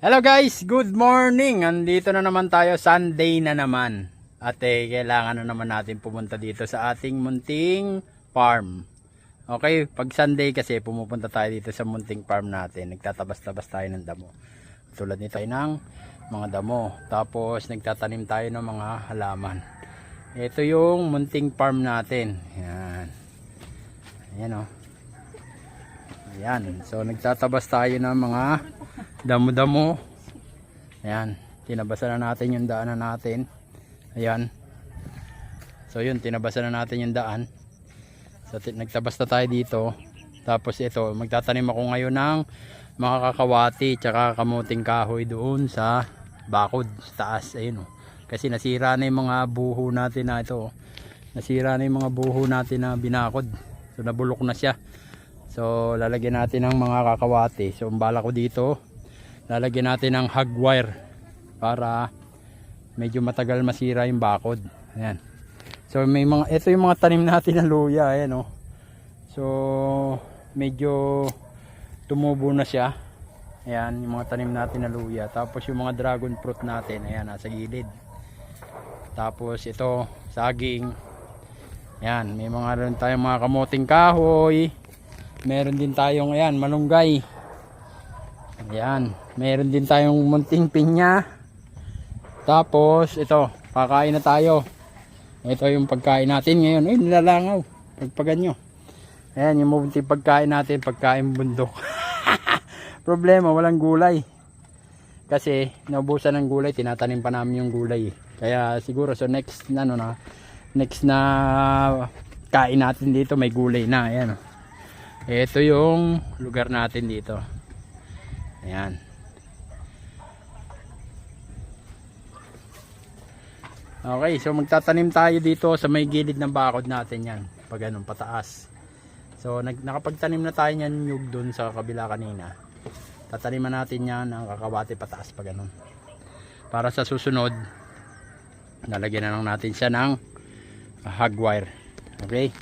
Hello guys, good morning. Andito na naman tayo, Sunday na naman. At kailangan na naman natin pumunta dito sa ating munting farm. Okay, pag Sunday kasi pumupunta tayo dito sa munting farm natin. Nagtatabas-tabas tayo ng damo. Tulad nito ay ng mga damo. Tapos nagtatanim tayo ng mga halaman. Ito yung munting farm natin. Yan. Ayan o. Ayan. So nagtatabas tayo ng mga damo-damo. Ayan, tinabasan na natin yung daanan natin. Ayan. So yun, tinabasan na natin yung daan. So nagtabas na tayo dito. Tapos ito, magtatanim ako ngayon ng mga kakawati tsaka kamuting kahoy doon sa bakod, sa taas. Ayun, oh. Kasi nasira na yung mga buho natin na ito. Nasira na yung mga buho natin na binakod. So nabulok na siya. So lalagyan natin ng mga kakawati. So ang bala ko dito, lalagyan natin ng hog wire para medyo matagal masira yung bakod. Ayan. So may mga, ito yung mga tanim natin na luya. Ayan, oh. So medyo tumubo na siya. Ayan, yung mga tanim natin na luya. Tapos yung mga dragon fruit natin, ayan, nasa gilid. Tapos ito, saging. Ayan, may mga rin tayong mga kamuting kahoy. Meron din tayong, ayan, malunggay. Ayan, meron din tayong munting pinya. Tapos ito, kakain na tayo. Ito yung pagkain natin ngayon. Ay, nilalangaw. Pagpagan nyo. Ayan, yung munting pagkain natin, pagkain bundok. Problema, walang gulay. Kasi naubusan ng gulay, tinatanim pa namin yung gulay. Kaya siguro so next na kain natin dito may gulay na. Ayan. Ito yung lugar natin dito. Ayan. Okay, so magtatanim tayo dito sa may gilid ng bakod natin yan. Pag ganun, pataas. So nakapagtanim na tayo yan yung dun sa kabila kanina. Tataniman natin yan ng kakawati pataas pag ganun. Para sa susunod, nalagyan na lang natin siya ng hog wire. Okay.